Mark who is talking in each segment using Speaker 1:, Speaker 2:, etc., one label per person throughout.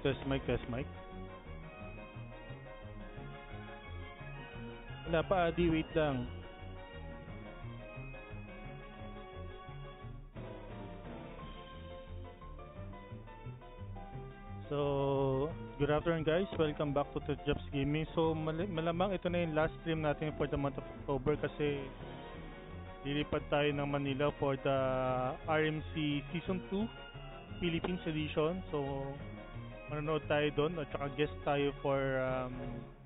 Speaker 1: Test mic, test mic. Wala pa, Adi. Wait lang. So, good afternoon guys. Welcome back to Jobs Gaming. So, malamang ito na yung last stream natin for the month of October kasi lilipad tayo ng Manila for the RMC Season 2 Philippines Edition. So, manonood tayo doon at saka guest tayo for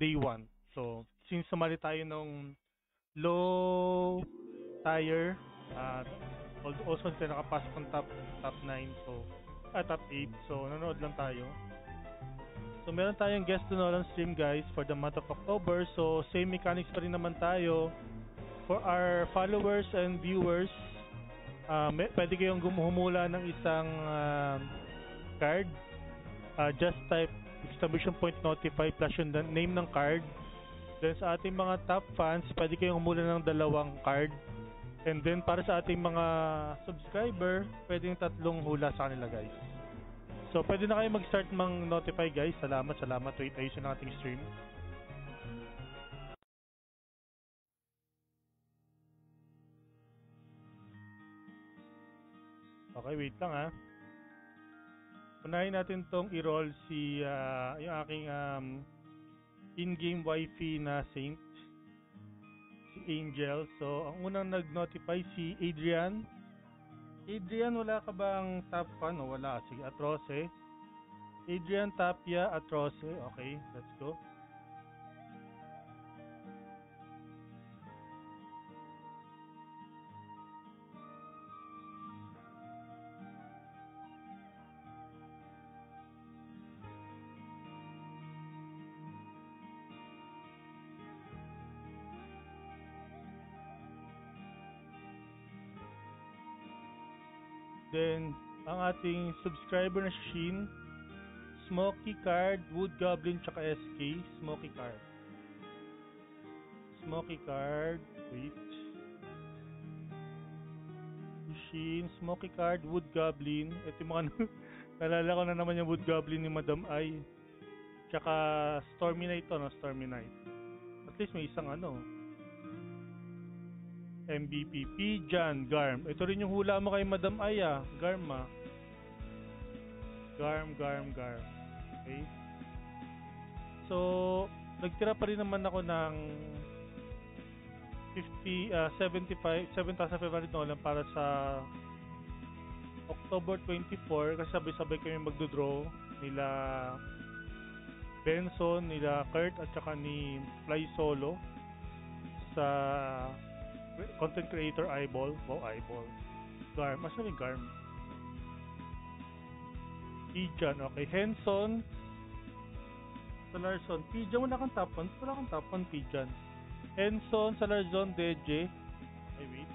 Speaker 1: day 1. So, since sumali tayo ng low tier, also tayo nakapasok ng top 9, so top 8, so nanonood lang tayo. So meron tayong guest doon on stream guys for the month of October. So same mechanics pa rin naman tayo for our followers and viewers. Pwede kayong humula ng isang card. Just type exclamation point notify plus yung name ng card. Then sa ating mga top fans, pwede kayong humula ng 2 card. And then para sa ating mga subscriber, pwedeng 3 hula sa kanila guys. So pwede na kayo mag-start mang-notify guys. Salamat. Wait, ayusin ang ating stream. Okay, wait lang ha. Unahin natin tong i-roll yung aking in-game wifi na Saint, si Angel. So ang unang nag-notify si Adrian. Adrian, wala ka bang top fan? O wala. Sige, Atroce. Adrian Tapia Atroce. Okay, let's go. Then, ang ating subscriber na Shin, Smoky Card, Wood Goblin, tsaka SK. Smoky Card, wait. Shin, Smoky Card, Wood Goblin. Ito yung mga nalala ko na naman yung Wood Goblin ni Madam Ai. Tsaka Stormy Night to, no? Stormy Night. At least may isang MVP, Pijan, Garm. Ito rin yung hula mo kay Madam Aya, Garma. Garm. Okay. So, nagtira pa rin naman ako ng 7,500 dollars para sa October 24 kasi sabay-sabay kami magdodraw nila Benson, nila Kurt at saka ni Fly Solo sa content creator Eyeball. Wow, Eyeball. Garm. Mas na Garm. Pijan. Okay. Henson. Salarson. Pijan. Wala kang top 1. Wala kang top 1, Pijan. Henson. Salarson. DJ. Ay, wait.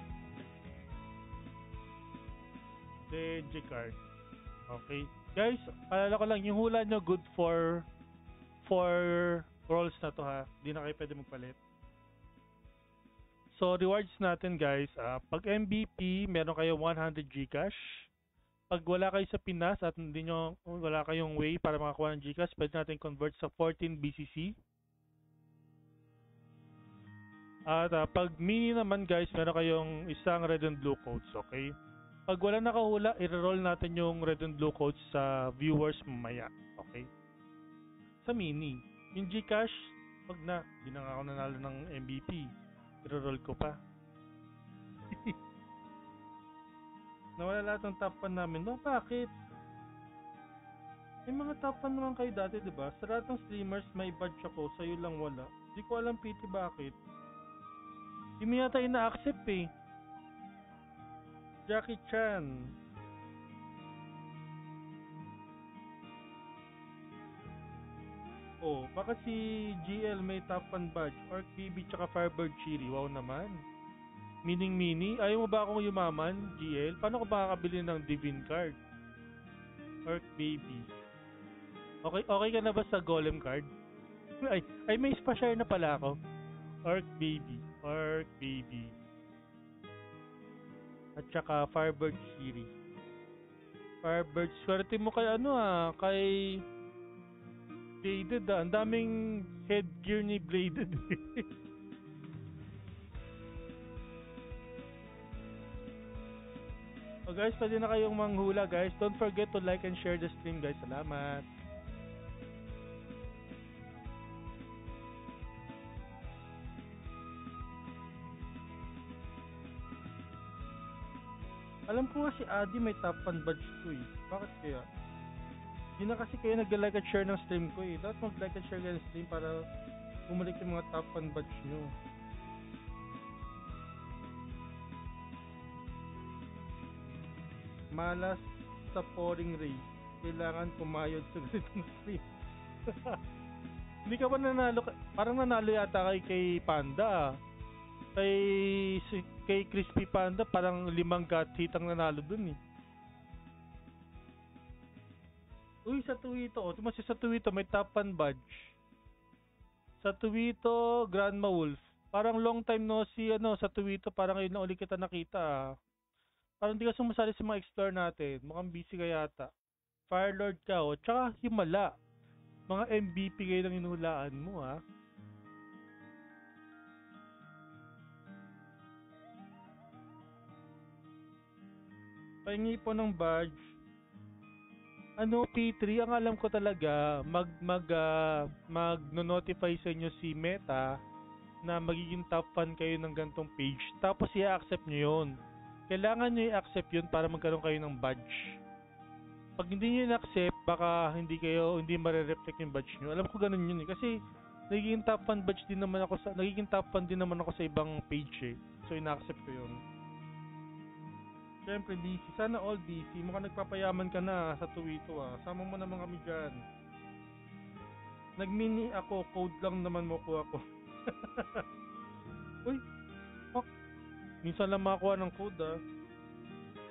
Speaker 1: DJ card. Okay. Guys, alala ko lang, yung hula nyo good for rolls na to ha. Hindi na kayo pwede magpalit. So, rewards natin guys, pag MVP, meron kayo 100 Gcash. Pag wala kayo sa Pinas at wala kayong way para makakuha ng Gcash, pwede natin convert sa 14 BCC. At pag mini naman guys, meron kayong isang red and blue codes, okay? Pag wala nakahula, i-roll natin yung red and blue codes sa viewers mamaya, okay? Sa mini. Yung Gcash, pag di na ako nanalo ng MVP. I-roll ko pa. Nawala lahat ng top 1 namin. No, bakit? May mga top 1 naman kayo dati, diba? Sa lahat ng streamers, may badge ako. Sa'yo lang wala. Di ko alam, PT, bakit. Di mo yata ina-accept eh. Jackie Chan. Oh, baka si GL may top 1 badge, Orc BB tsaka Firebird Chiri. Wow naman. Mining mini, ayaw mo ba akong yumaman, GL? Paano ko makakabili ng Divine card? Orc Baby. Okay ka na ba sa Golem card? ay may spa-share na pala ako. Orc Baby. At saka Firebird Chiri. Firebird, swerte mo kay kay Bladed ah. Ang daming headgear ni Bladed. So guys, pwede na kayong manghula guys. Don't forget to like and share the stream guys. Salamat. Alam ko nga si Adi may top 1 badge ko eh. Bakit kaya? Hindi na kasi kayo nag-like at share ng stream ko eh. Dapat mag-like at share kayo ng stream para bumalik yung mga top 1 badge nyo. Malas sa pouring race. Kailangan pumayod sa ganitong stream. Hindi ka ba nanalo? Parang nanalo yata kay Panda. Kay Crispy Panda parang 5 gut hit ang nanalo dun eh. Uy, sa Tuwito. Tumasi sa Tuwito may top 1 badge. Sa Tuwito, Grandma Wolf. Parang long time no si sa Tuwito. Parang ngayon lang ulit kita nakita ah. Parang di ka sumasali sa mga explore natin. Mukhang busy ka yata. Firelord ka o. Tsaka Himala. Mga MVP kayo ng inuhulaan mo ha. Pahingi po ng badge. P3, ang alam ko talaga, mag-notify sa inyo si Meta na magiging top fan kayo ng gantong page. Tapos i-accept nyo yun. Kailangan nyo i-accept yun para magkaroon kayo ng badge. Pag hindi nyo i-accept, baka hindi mare-reflect yung badge nyo. Alam ko ganun yun eh. Kasi nagiging top fan din naman ako sa ibang page eh. So ina-accept ko yun. Siyempre busy. Sana all busy. Mukhang nagpapayaman ka na sa Tuwito ah. Sama mo naman kami dyan. Nag-mini ako. Code lang naman mo ko ako. Uy. Fuck. Minsan lang makakuha ng code ah.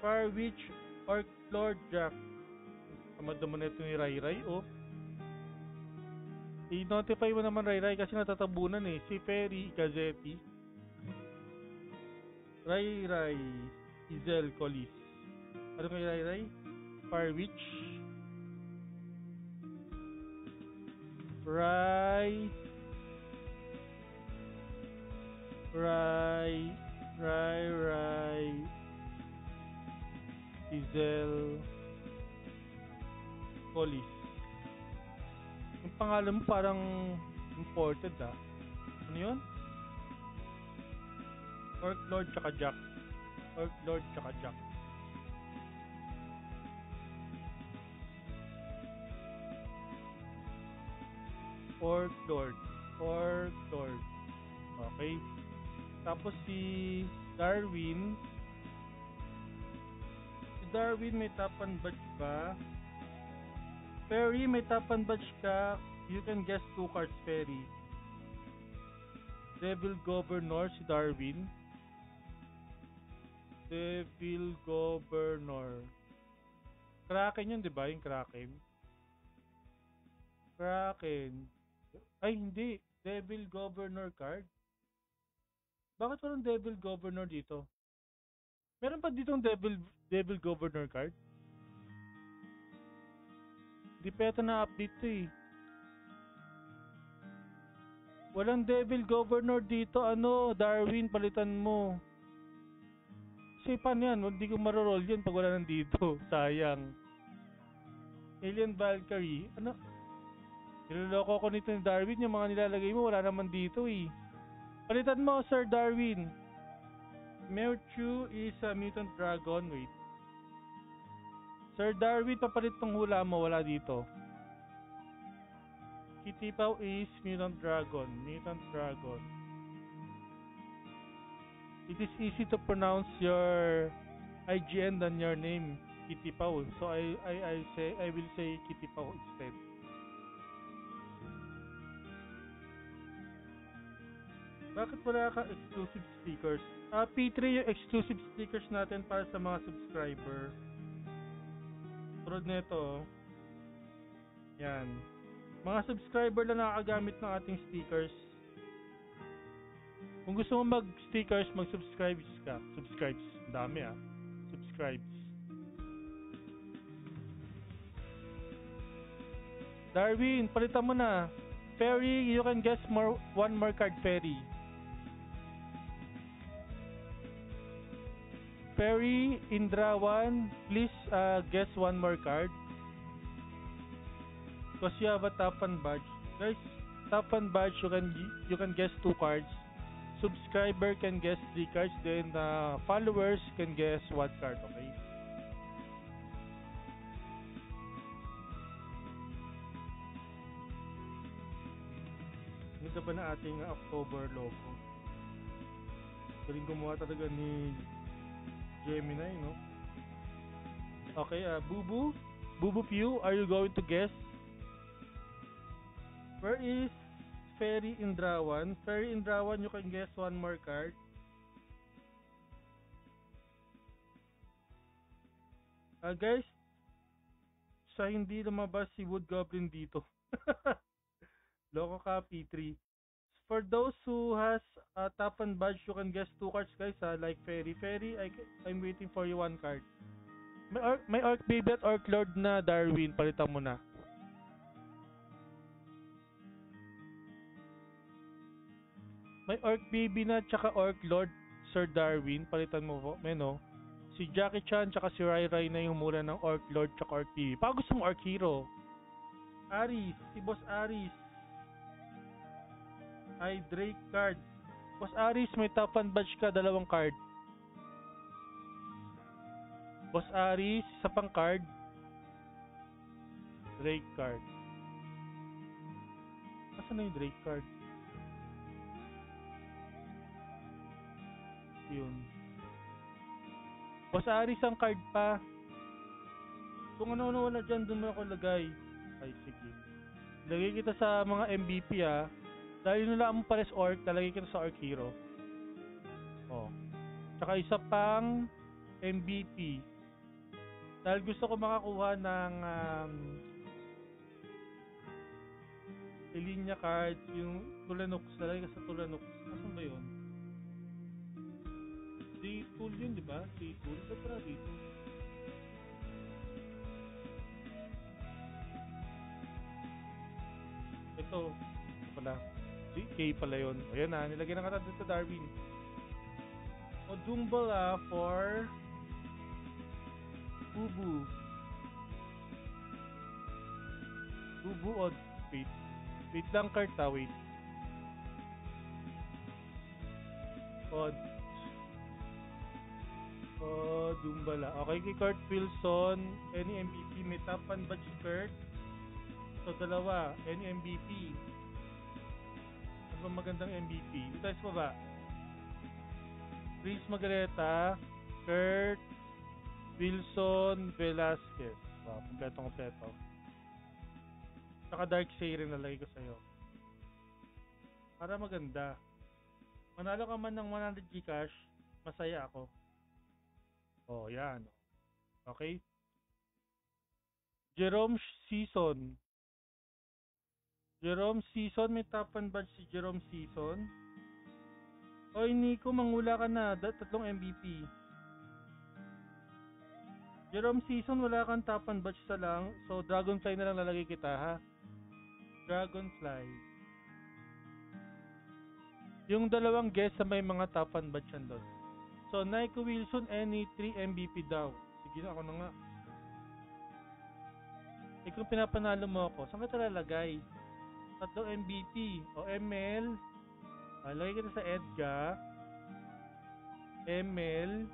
Speaker 1: Fire Witch or Lord Jack. Tamad naman ito ni Rai Rai oh. I-notify mo naman Rai Rai kasi natatabunan eh. Si Ferry Gazzetti. Rai Rai. Izel Colis. Ano kay Rai Rai? Fire Witch. Rai. Izel Colis. Yung pangalan mo parang imported ah. Ano yun? Orc Lord tsaka Jack. Orc Lord tsaka Jack. Orc Lord. Okay. Tapos si Darwin. Si Darwin may tapan badge ba? Ferry may tapan badge ka. You can guess 2 cards Ferry. Devil Governor si Darwin. Devil Governor. Kraken yun, di ba? Yung Kraken. Ay, hindi. Devil Governor card. Bakit walang Devil Governor dito? Meron pa ditong Devil Governor card? Di pa ito na-update to eh. Walang Devil Governor dito. Darwin, palitan mo. Kasi paano yan? Hindi ko maroroll yun pag wala nandito. Sayang. Alien Valkyrie. Niloloko ko nito ni Darwin. Yung mga nilalagay mo, wala naman dito eh. Palitan mo, Sir Darwin. Mewtwo is a mutant dragon. Wait. Sir Darwin, papalit tong hula mo. Wala dito. Kitipaw is mutant dragon. It is easy to pronounce your IGN than your name, Kitipaw. So I will say Kitipaw instead. Bakit wala ka exclusive stickers? P3 yung exclusive stickers natin para sa mga subscriber. Tulad nito. Yan. Mga subscriber lang nakakagamit ng ating stickers. Kung gusto mo mag-stickers, mag-subscribes ka. Subscribes. Dami ah. Subscribes. Darwin, palitan mo na. Fairy, you can guess one more card, Fairy. Fairy, Indra 1, please guess one more card. Because you have a top and badge. Guys, top and badge, you can guess 2 cards. Subscriber can guess 3 cards. Then followers can guess 1 card, okay? Ganda ba na ating October logo? Galing gumawa talaga ni Gemini, no? Okay, Bubu Pew, are you going to guess? Where is Fairy Indrawan? Fairy Indrawan, you can guess one more card. Guys, sa hindi lumabas si Wood Goblin dito. Loco copy 3. For those who has a top and badge, you can guess 2 cards, guys. Like Fairy. Fairy, I'm waiting for you 1 card. May Orc Baby at Orc Lord na Darwin. Palitan mo na. May Orc Baby na tsaka Orc Lord, Sir Darwin. Palitan mo po. Meno. Si Jackie Chan tsaka si Rai Rai na yung mula ng Orc Lord tsaka Orc Baby. Baka gusto mong Orc Hero. Aris. Si Boss Aris. Ay, Drake card. Boss Aris, may top and badge ka. 2 card. Boss Aris, isa pang card. Drake card. Asan na yung Drake card? Yun. Boss Aris ang card pa. Kung ano-ano wala dyan, doon mo ako lagay. Ay, sige. Lagay kita sa mga MVP ha. Dahil nila mo pares orc, talagay kita sa orc hero. Oh. Tsaka isa pang MVP. Dahil gusto ko makakuha ng Ilinia card, yung Tulanux, talagay ka sa Tulanux. Asan ba yun? Si Tool yun, di ba? Si Tool, ba't para dito? Ito pala. Si K pala yun. Ayan na, nilagay na kata dito Darwin. O Dumbala for Bubu. Bubu o wait. Wait lang karta, wait. O Dumbala. Okay, kay Kurt Wilson, any MVP, may top and badge Kurt. So dalawa, any MVP. Magandang MVP. Dito sa baba. Chris Magareta, Kurt Wilson Velasquez. Wow, kompleto. Saka Darkseid rin nalagay ko sa'yo. Para maganda. Manalo ka man ng 100 Gcash, masaya ako. Oh, yan. Okay? Jerome Season, may top and badge si Jerome Season. Oy, Nico, mangula ka na. 3 MVP. Jerome Season, wala kang top and badge sa lang. So, Dragonfly na lang lalagay kita, ha? Dragonfly. Yung 2 guest sa may mga top and badge yan doon. So, Nico Wilson, any 3 MVP daw. Sige na, ako na nga. Kung pinapanalo mo ako, saan ka talalagay? 3 MVP. O ML. Lagay kita sa Edgar. ML.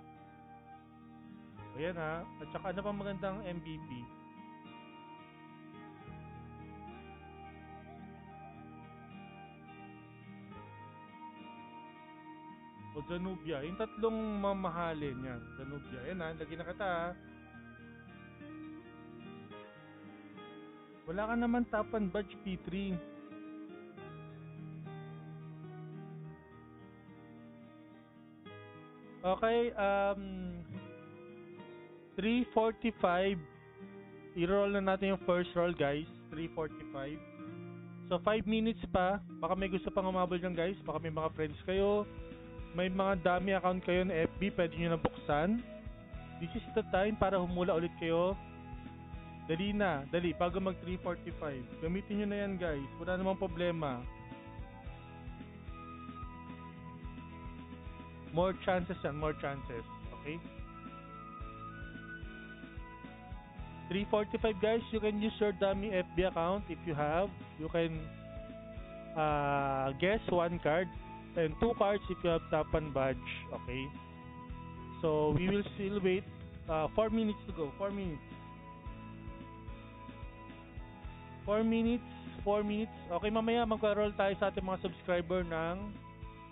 Speaker 1: O yan ha. At saka ano pang magandang MVP? O Zanubia. Yung 3 mamahalin yan. Zanubia. Yan ha. Lagyan na kita ha. Wala ka naman top and badge P3. Okay, 3:45. I-roll na natin yung first roll, guys. 3:45. So 5 minutes pa. Baka may gusto pang umabol dyan, guys. Baka may mga friends kayo. May mga dami account kayo na FB. Pwede nyo na buksan. This is the time para humula ulit kayo. Dali na, dali, bago mag 345. Gamitin nyo na yan guys, wala namang problema. More chances yan, more chances. Okay? 345 guys, you can use your dummy FB account if you have. You can guess 1 card and 2 cards if you have Tapan badge. Okay? So, we will still wait 4 minutes to go. 4 minutes. 4 minutes. 4 minutes. Okay, mamaya magka-roll tayo sa ating mga subscriber ng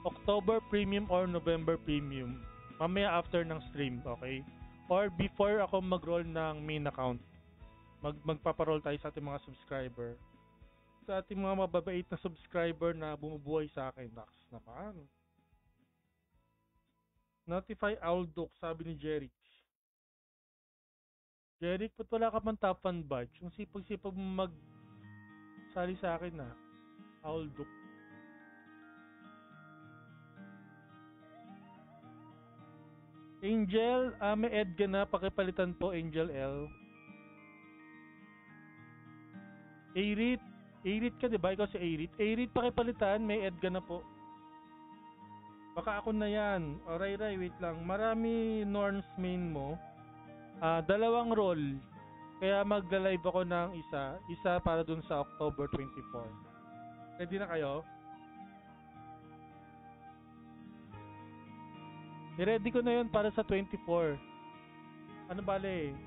Speaker 1: October Premium or November Premium. Mamaya after ng stream, okay? Or before ako mag-roll ng main account. Magpaparoll tayo sa ating mga subscriber. Sa ating mga mababait na subscriber na bumubuhay sa akin. Naks naman. Notify Aldok, sabi ni Jeric. Jeric, ba't wala ka pang top 1 badge? Ang sipag-sipag mo sali sa akin na. Aldok. Angel, may Edgar na. Pakipalitan po, Angel L. Airit. Airit ka, diba? Ikaw si Airit. Airit, pakipalitan. May Edgar na po. Baka ako na yan. O, Ray, wait lang. Marami Norns main mo. 2 roll. Kaya magla-live ako ng isa. Isa para dun sa October 24. Ready na kayo? I-ready ko na yun para sa 24. Ano bale?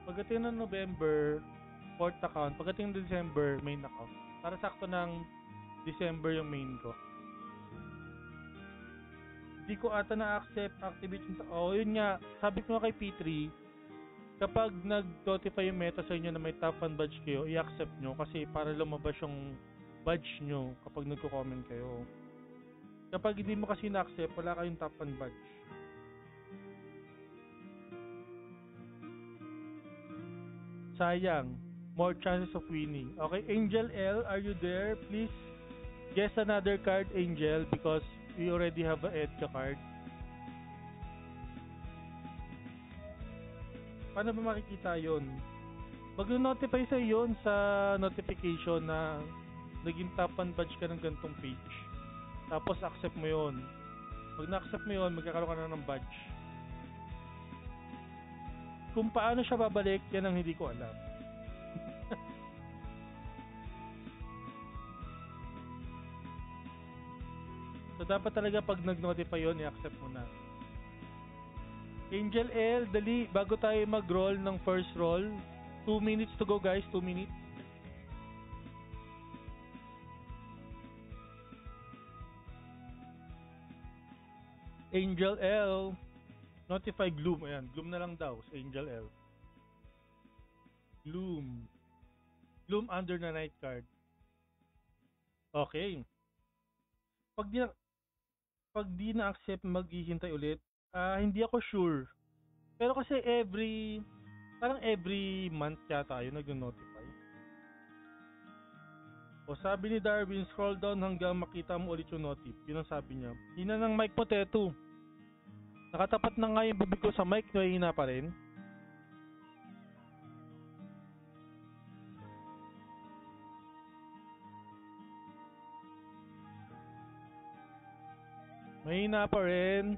Speaker 1: Pagdating ng November, 4th account. Pagdating ng December, main account. Para sakto ng December yung main ko. Hindi ko ata na-accept activation. Oh, yun nga. Sabi ko nga kay P3, kapag nag-notify yung meta sa inyo na may top 1 badge kayo, i-accept nyo kasi para lumabas yung badge nyo kapag nagko-comment kayo. Kapag hindi mo kasi na-accept, wala kayong top 1 badge. Sayang. More chances of winning. Okay, Angel L, are you there? Please guess another card, Angel, because we already have a Edka card. Paano ba makikita yon? Mag-notify sa yon sa notification na naging top 1 badge ka ng gantong page. Tapos accept mo yon. Pag na-accept mo yon, magkakaroon ka na ng badge. Kung paano siya babalik, yan ang hindi ko alam. So dapat talaga pag nag-notify yon, i-accept mo na. Angel L, dali, bago tayo mag-roll ng first roll. 2 minutes to go guys, 2 minutes. Angel L, notify Gloom. Ayan, Gloom na lang daw sa Angel L. Gloom. Gloom under na night card. Okay. Pag di na-accept, maghihintay ulit. Hindi ako sure. Pero kasi parang every month yata tayo nag-notify. O sabi ni Darwin, scroll down hanggang makita mo ulit yung notif. Yun ang sabi niya. Hina ng mic mo, Teto. Nakatapat na nga yung bibig ko sa mic, hina pa rin. Mahina pa rin.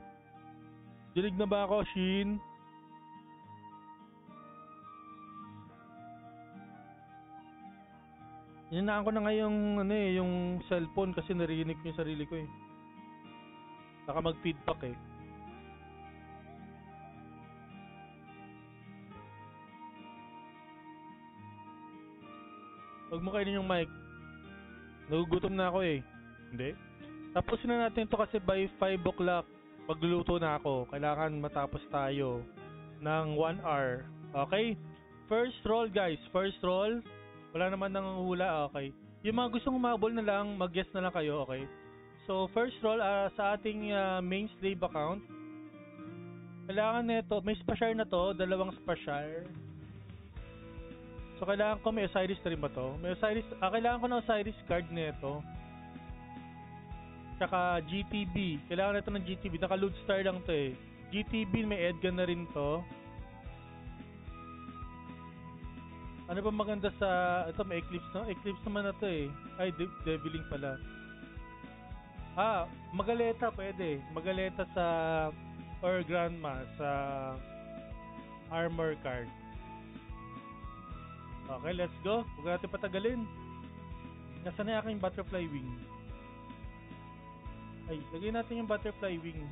Speaker 1: Dinig na ba ako, Shin? Hinaan ko na nga yung cellphone kasi narinig ko yung sarili ko eh. Baka mag-feedback eh. Huwag mo kainin yung mic. Nagugutom na ako eh. Hindi. Tapusin na natin ito kasi by 5 o'clock. Magluluto na ako. Kailangan matapos tayo ng 1 hour. Okay? First roll guys. First roll. Wala naman nanguhula. Okay. Yung mga gustong humabol na lang, mag-guess na lang kayo. Okay? So, first roll sa ating main slave account. Kailangan nito, may special na to. 2 special. So, kailangan ko may Osiris na rin ba to? May Osiris. Kailangan ko na Osiris card nito. Tsaka GTB. Kailangan natin ng GTB. Naka-load star lang to eh. GTB may Edgar na rin to. Ano ba maganda sa... Ito, may Eclipse no? Eclipse naman na to eh. Ay, Deviling pala. Magaleta pwede. Magaleta sa... Or Grandma sa... Armor card. Okay, let's go. Huwag natin patagalin. Nasaan na aking butterfly wing? Ay, lagay natin yung butterfly wing.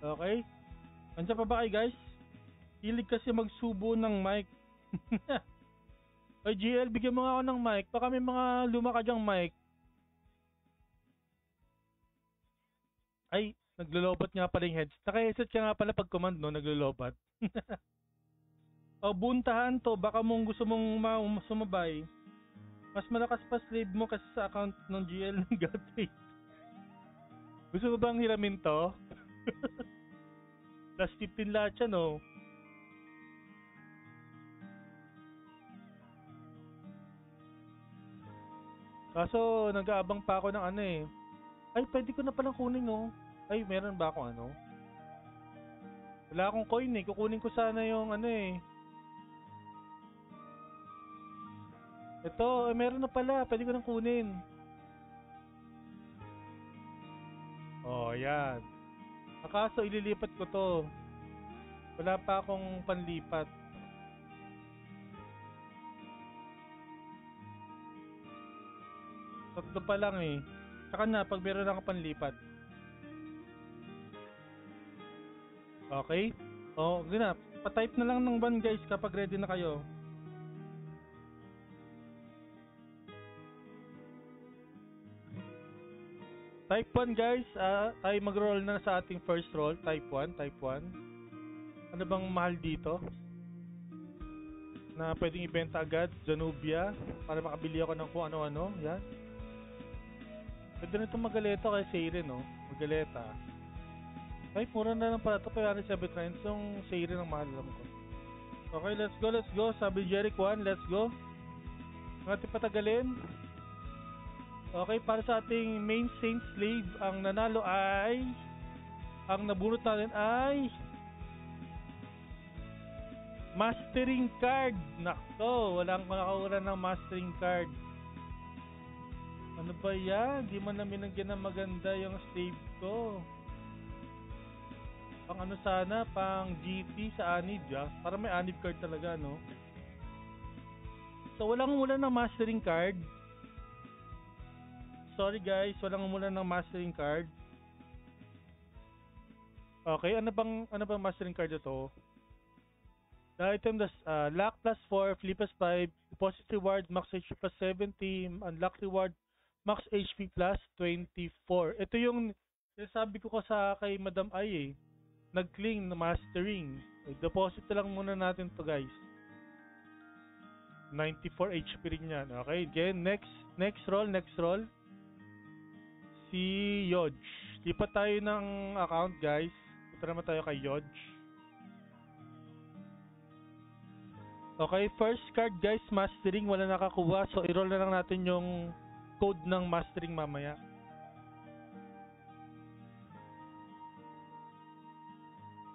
Speaker 1: Okay. Andiyan pa ba kayo guys? Hilig kasi magsubo ng mic. Ay GL, bigyan mo nga ako ng mic. Baka may mga luma ka dyang mic. Ay, naglolobat nga pala yung heads. Naka-headset ka nga pala pag command, no? Naglolobat. O, buntahan to. Baka gusto mong sumabay. Mas malakas pa slave mo kasi sa account ng GL ng Godface. Gusto mo bang hiramin to? Plus 15 lahat siya, no? Kaso, nag-aabang pa ako ng ano eh. Ay, pwede ko na palang kunin, no? Ay, meron ba akong ano? Wala akong coin eh. Kukunin ko sana yung ano eh. Ito, meron na pala. Pwede ko nang kunin. Oh, yan. Akaso, ililipat ko to. Wala pa akong panlipat. Tatlo pa lang eh. Saka na, pag meron ako panlipat. Okay? O, gina. Pa-type na lang ng ban guys kapag ready na kayo. Type 1 guys, tayo mag-roll na sa ating first roll. Type 1, type 1. Ano bang mahal dito? Na pwedeng ibenta agad, Zanubia, para makabili ako ng kung ano-ano, yan. Pwede na itong Magaleta kay Seiren, no? Magaleta. Ay, mura na lang pala ito, kaya 7 yung Seiren ang mahal lang ko. Okay, let's go. Sabi Jeric 1, let's go. Natin patagalin. Okay, para sa ating main Saint Slave, ang nanalo ay... Ang nabunot natin ay... Mastering card! Nakto, walang nakawala ng mastering card. Ano ba yan? Di man namin nagyan ng maganda yung slave ko. Pang ano sana, pang GT sa Anid, para may Anid card talaga, no? So, walang umulan ng mastering card. Sorry guys, walang umulan ng mastering card. Okay, ano bang mastering card ito? The item does luck plus 4, flip plus 5, deposit reward, max HP plus 70, unlock reward, max HP plus 24. Ito yung sabi ko sa kay Madam Ai eh. Nag-cling na mastering. Deposit na lang muna natin to guys. 94 HP rin yan. Okay, again, next roll. Si Yodge. Lipat tayo ng account guys. Punta naman tayo kay Yodge. Okay, first card guys, mastering, wala nakakuha. So, i-roll na lang natin yung code ng mastering mamaya.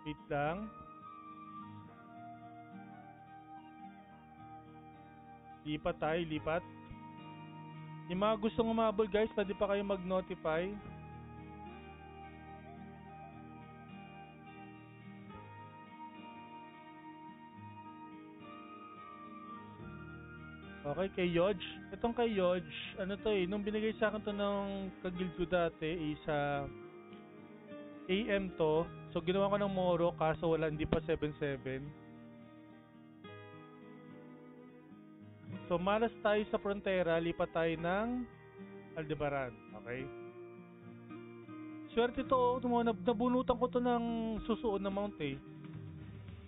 Speaker 1: Wait lang. Lipat. Yung mga gustong umabol guys, pwede pa kayo mag-notify. Okay, kay Yodge. Itong kay Yodge, ano to eh, nung binigay sa akin to ng kagilid ko dati, isa AM to. So, ginawa ko ng Moro, kaso hindi pa 7-7. So, malas tayo sa Frontera, lipat tayo ng Aldebaran. Okay? Swerte to, nabunutan ko to ng susuon na mount eh.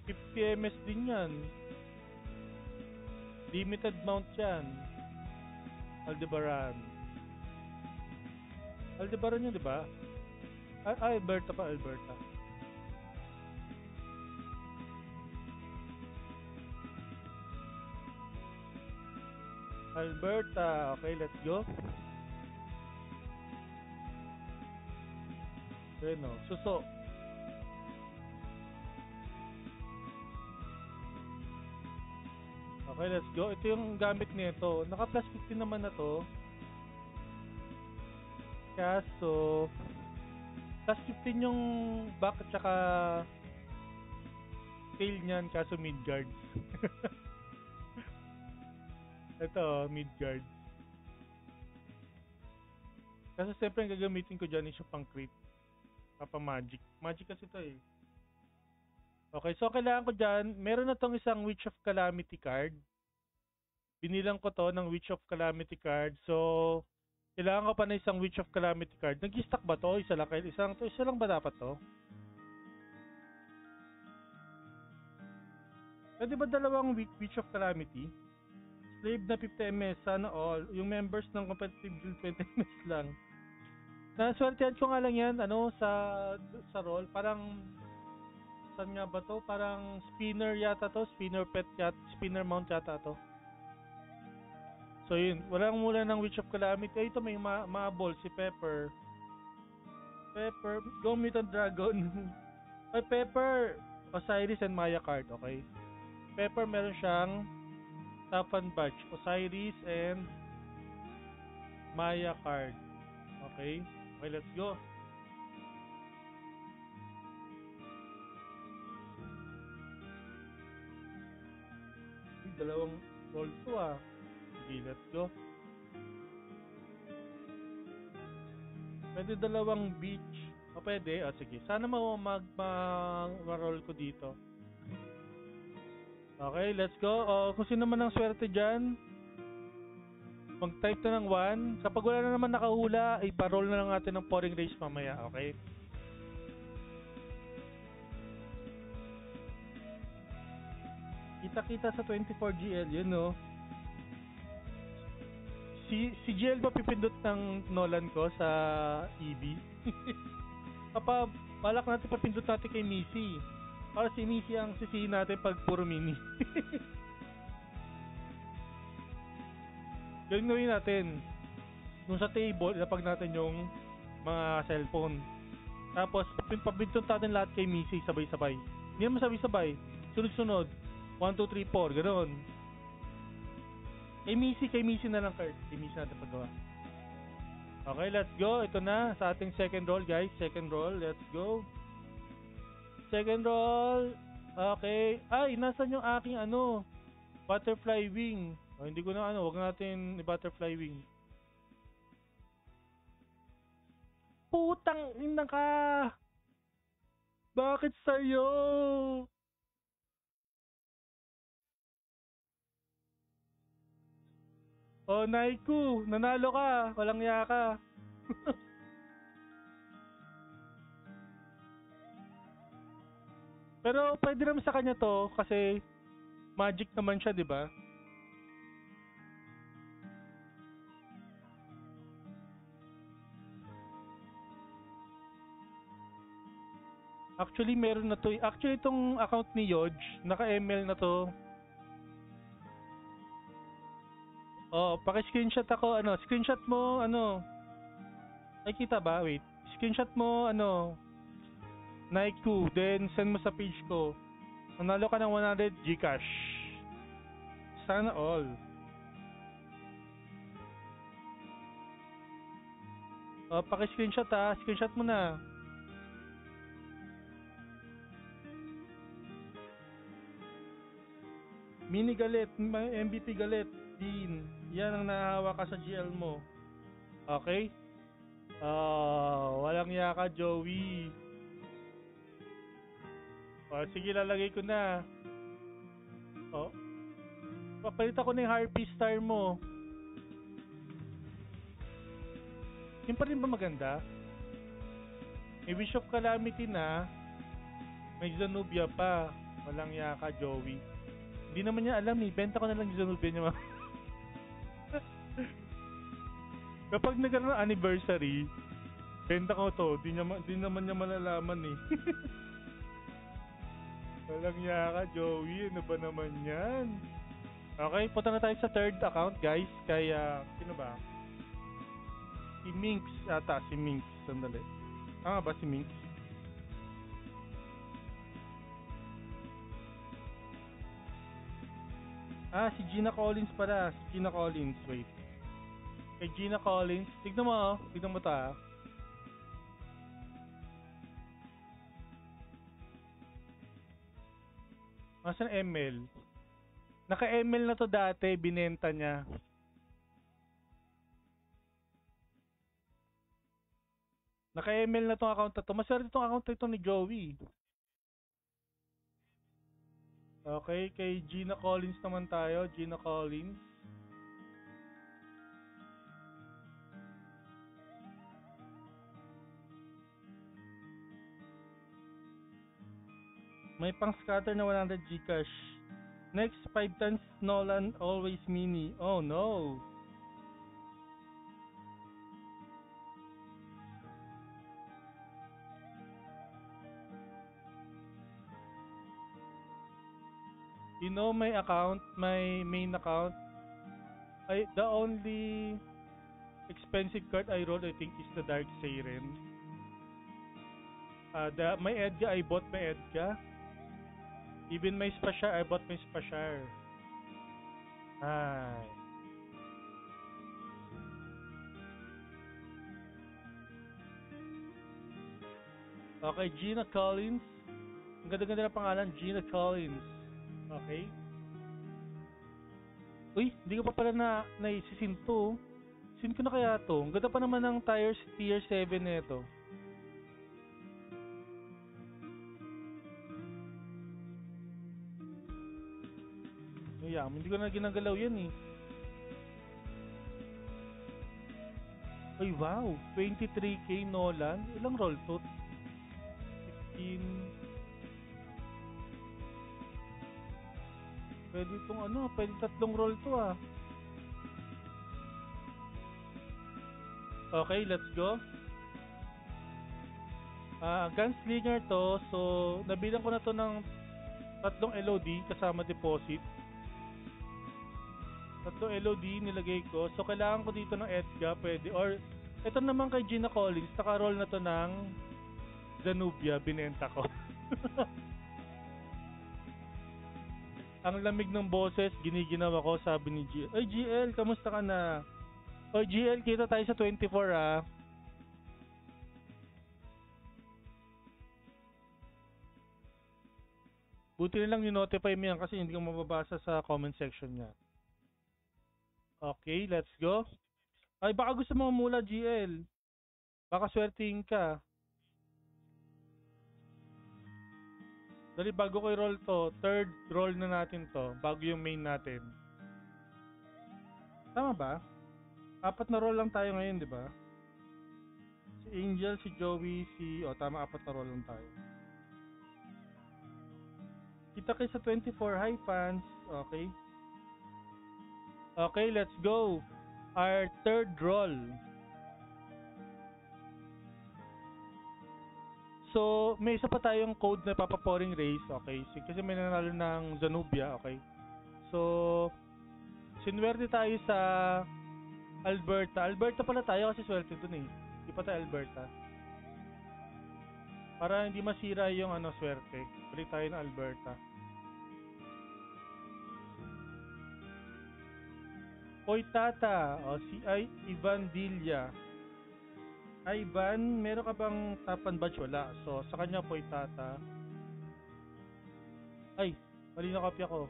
Speaker 1: 50 MS din yan. Limited mount yan. Aldebaran yun, di ba? Alberta. Okay, let's go. Ayun o, suso. Okay, let's go. Ito yung gamit nito. Naka plus 15 naman na to. Kaso, plus 15 yung back at saka tail niyan, kaso mid guard. Ito, mid guard. Kasi siyempre ang gagamitin ko dyan is yung pang crit. Papa magic. Magic kasi ito eh. Okay, so kailangan ko dyan, meron na tong isang Witch of Calamity card. Binilang ko to ng Witch of Calamity card. So, kailangan ko pa na isang Witch of Calamity card. Nag-stack ba to? Isa lang, isa lang ba dapat to? Pwede ba dalawang Witch of Calamity? Slave na 50 ms, sana all. Yung members ng competitive guild 20 ms lang. Naswertehan ko nga lang yan, sa roll. Parang, saan nga ba to? Parang spinner yata to. Spinner pet yata. Spinner mount yata to. So yun, walang mula ng Witch of Calamity. Ito may ma-ball, si Pepper. Pepper, go Mutant Dragon. Ay, Pepper, Osiris and Maya card, okay? Pepper meron siyang Tapan Badge, Osiris and Maya card. Okay? Okay, let's go. Dalawang roll to ah. Sige, let's go. Pwede dalawang beach. O pwede, sige. Sana ma-roll ko dito. Okay, let's go. Kung sino man ang swerte dyan, mag-type na ng 1. Kapag wala na naman nakahula, ipa-roll na lang natin ng pouring race mamaya, okay? Kita-kita sa 24GL, yun no? Si GL ba pipindot ng Nolan ko sa EV? Balak natin papindot natin kay Missy. Para si Missy ang sisihin natin pag puro mini. Gawin natin. Nung sa table, ilapag natin yung mga cellphone. Tapos, pabintot natin lahat kay Missy, sabay-sabay. Hindi naman sabay-sabay. Sunod-sunod. 1, 2, 3, 4. Ganoon. Kay Missy na lang, Kurt. Kay Missy natin paggawa. Okay, let's go. Ito na sa ating second roll, guys. Second roll. Let's go. Second roll. Okay. Ay, nasan yung aking butterfly wing. Hindi ko na wag natin i-butterfly wing. Putang ina ka! Bakit sa'yo? Oh, Naiku, nanalo ka. Walang ya ka. Pero pwede naman sa kanya to kasi magic naman siya, di ba? Actually, meron na to. Actually, itong account ni Yoj, naka-ML na to. Oh, paki-screenshot ako, screenshot mo, ay kita ba? Wait. Screenshot mo, Naiku, then send mo sa page ko. Nanalo ka ng 100 Gcash. Sana all. Oh, paki-screenshot ha. Screenshot mo na. Mini galit, MVP galit, Dean. Yan ang nahahawa ka sa GL mo. Okay? Walang yaka, Joey. Sige, lalagay ko na. Papalit ako na yung Harpy Star mo. Yung pa rin ba maganda? May Wish of Calamity na. May Zanubia pa. Walang yaka, Joey. Hindi naman niya alam eh. Benta ko na lang yung Zanubia niya. Kapag nagkaroon ng anniversary, benta ko to. Di naman niya malalaman eh. Walang yaka, Joey. Ano ba naman yan? Okay, punta na tayo sa third account, guys. Kaya, sino ba? Si Minx ata. Si Minx. Sandali. Tama ba si Minx? Ah, si Gina Collins pala. Si Gina Collins. Wait. Kay Gina Collins. Tignan mo, oh. Tignan mo ta. Asan ML? Naka-ML na to dati. Binenta niya. Naka-ML na tong account na to. Maswerte tong account na ito ni Joey. Okay, kay Gina Collins naman tayo. Gina Collins. May pang scatter na 100 Gcash. Next 5 times Nolan always mini. Oh no. You know my account, my main account. The only expensive card I roll I think is the Dark Siren. My Edgar I bought my Edgar. Even my Spashar I bought my Spashar. Ay. Okay, Gina Collins. Ang ganda-ganda na pangalan, Gina Collins. Okay. Uy, hindi ko pa pala naisisin to. Sin ko na kaya to. Ang ganda pa naman ng tier 7 nito. Yeah, hindi ko na ginagalaw yan eh. Uy, wow. 23k Nolan. Ilang roll to? 16. Pwede itong pwede 3 roll to ah. Okay, let's go. Gunslinger to. So, nabilang ko na to ng 3 LOD kasama deposit. 3 LOD nilagay ko. So, kailangan ko dito ng Edgar. Pwede. Or, ito naman kay Gina Collins. Naka-roll na to ng Zanubia. Binenta ko. Ang lamig ng boses, giniginawa ko, sabi ni GL. Ay, GL, kamusta ka na? Oy, GL, kita tayo sa 24 ah. Buti na lang ni-notify mo yan kasi hindi ko mababasa sa comment section niya. Okay, let's go. Ay, baka gusto mo mula, GL. Baka swertihin ka. Dali, bago ko i-roll to, third roll na natin to, bago yung main natin. Tama ba? 4 na roll lang tayo ngayon, di ba? Si Angel, si Joey, tama, 4 na roll lang tayo. Kita kayo sa 24, hi fans. Okay. Okay, let's go. Our third roll. So, may isa pa tayong code na papaporing race, okay? Kasi may nanalo ng Zanubia, okay? So, sinwerte tayo sa Alberta. Alberta pala tayo kasi swerte dun eh. Di pa tayo Alberta. Para hindi masira yung swerte. Balik tayo ng Alberta. Oy tata, si Ivan Dilla. Ivan, meron ka bang tapan badge? Wala. So, sa kanya po tata. Ay, mali na kopya ko.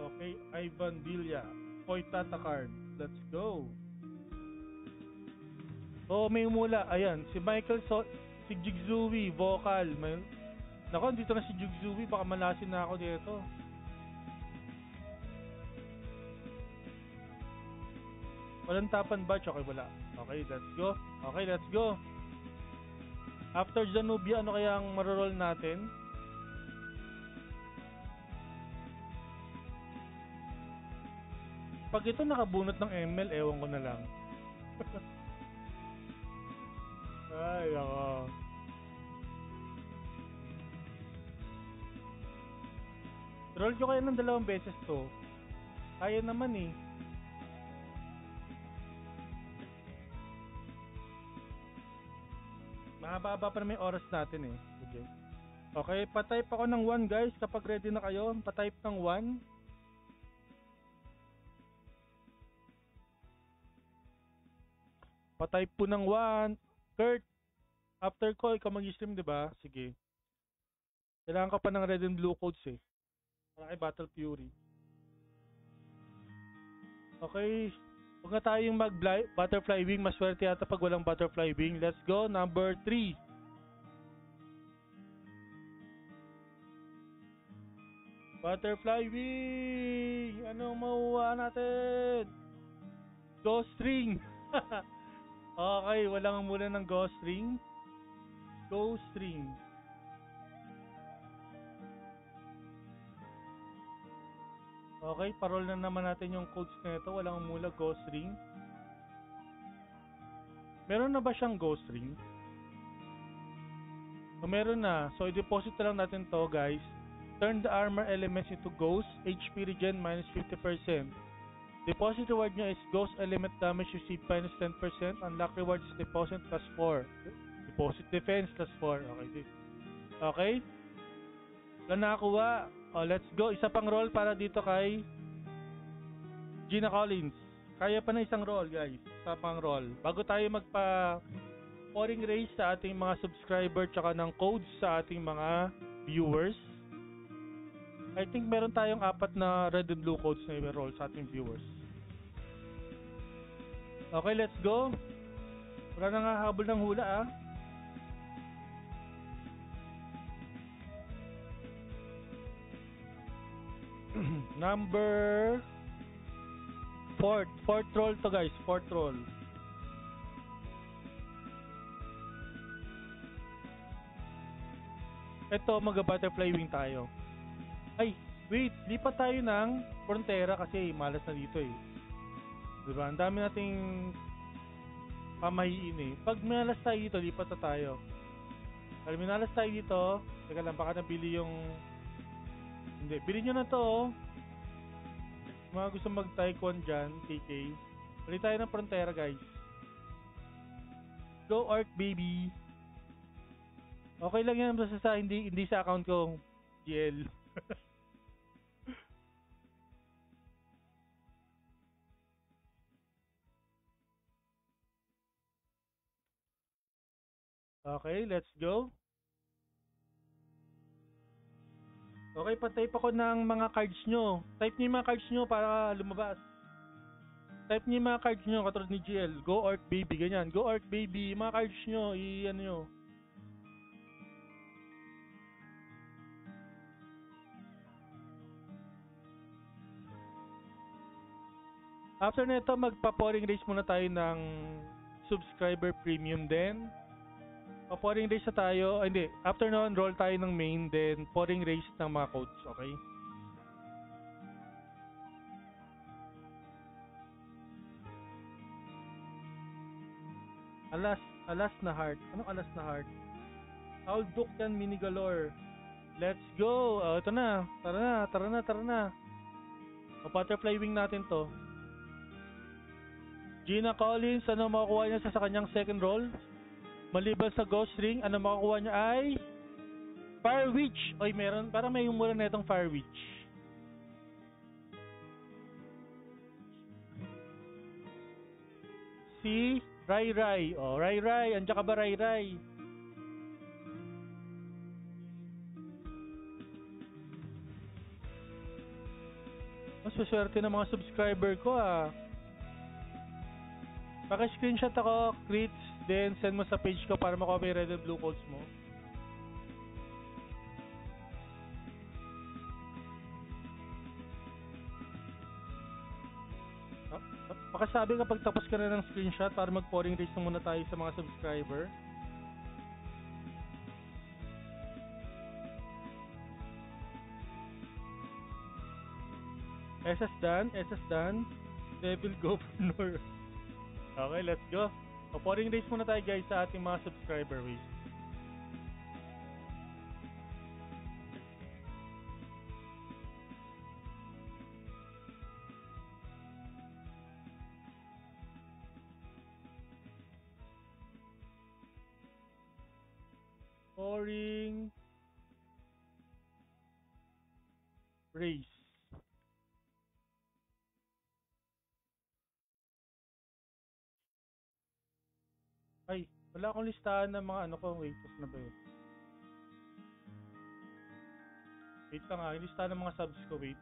Speaker 1: Okay, Ivan Dilla. Poy tata card. Let's go. Oh, may umula. Ayan, si Michael si Jigzui, vocal. Nako, dito na si Jigzui. Baka malasin na ako dito. Walang tapan batch. Okay, wala. Okay, let's go. Okay, let's go. After Zanubia, ano kaya ang maroroll natin? Pag ito nakabunot ng ML, ewan ko na lang. Ay, ako. Roll ko kayo ng 2 beses to. Kaya naman eh. Mahaba pa naman yung oras natin eh. Sige. Okay, patype ako ng 1 guys. Kapag ready na kayo, patype ng 1. Patype po ng 1. Kurt, after ko, ikaw mag-stream, di ba? Sige. Kailangan ka pa ng red and blue codes eh. Para kay Battle Fury. Okay. Huwag na tayong butterfly wing. Maswerte yata pag walang butterfly wing. Let's go. Number 3. Butterfly wing! Anong makuha natin? Ghost ring! Okay, walang muna ng ghost ring. Ghost ring. Okay, parol na naman natin yung codes na ito. Walang mula ghost ring. Meron na ba siyang ghost ring? O meron na. So, i-deposit na lang natin to guys. Turn the armor elements into ghost. HP regen minus 50%. Deposit reward nyo is ghost element damage received minus 10%. Unlock reward is deposit plus 4. Deposit defense plus 4. Okay. Okay. Wala nakakuha. Let's go. Isa pang roll para dito kay Gina Collins. Kaya pa na isang roll guys. Isa pang roll. Bago tayo magpa pouring race sa ating mga subscriber tsaka ng codes sa ating mga viewers. I think meron tayong 4 na red and blue codes na i-roll sa ating viewers. Okay, let's go. Wala na nga habol ng hula ah. Number 4. Fourth roll to guys. Fourth roll. Ito, mag-butterfly wing tayo. Ay, wait, lipat tayo ng frontera kasi malas na dito eh. Diba? Ang dami nating pamahiin eh. Pag minalas tayo dito, lipat na tayo. Pag minalas tayo dito, teka lang, baka nabili yung... Hindi, bilhin nyo na to oh. Mga gusto mag-taekwondo dyan, TK. Bili tayo ng frontera guys. Go Arc baby. Okay lang yan basta sa hindi sa account ko GL. Okay, let's go. Okay, pa-type ako ng mga cards nyo. Type nyo yung mga cards nyo para lumabas. Type nyo yung mga cards nyo katulad ni GL. Go Arc baby, ganyan. Go Arc baby, yung mga cards nyo, i-ano nyo. After nito, magpa-pouring race muna tayo ng subscriber premium din. Pa-pouring race na tayo. Hindi, after nun, roll tayo ng main, then pouring race ng mga codes, okay? Alas na heart. Anong alas na heart? Alduktan mini galore. Let's go! Ito na. Tara na. Butterfly wing natin to. Gina Collins, ano makukuha niya sa kanyang second roll? Maliban sa Ghost Ring, ano makukuha niya ay Fire Witch. Oy, meron, parang may humura na itong Fire Witch. Si Rai Rai. Oh, Rai Rai, andiyan ka ba Rai Rai? Mas swerte ng mga subscriber ko ah. Paki-screenshot ako, crits, then send mo sa page ko para makuha yung red and blue codes mo. Pakisabi kapag tapos ka na ng screenshot para mag-pouring race na muna tayo sa mga subscriber. SS done. Devil Governor. Okay, let's go. Pouring race muna tayo guys sa ating mga subscriber race. Scoring race. Ay, wala akong listahan ng mga ano ko. Wait, na ba yun? Wait lang nga, yung listahan ng mga subs ko, wait.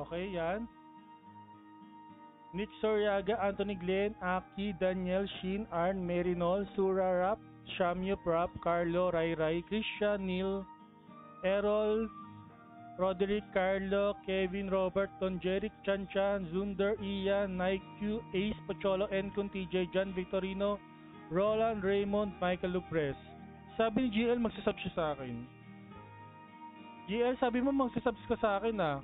Speaker 1: Okay, yan. Nick Soriaga, Anthony Glenn, Aki, Daniel, Shin, Arn, Merinol, Sura Rap, Shamyu Prap, Carlo, Rai Rai, Christian, Neil, Errol, Roderick, Carlo, Kevin, Robert, Don Jeric, Chan Chan, Zunder, Ian, Nike, Ace, Pacholo, Encon, TJ, John Victorino, Roland, Raymond, Michael Lupres. Sabi ni GL, magsasub siya sa akin. GL, sabi mo magsasubs ka sa akin ah.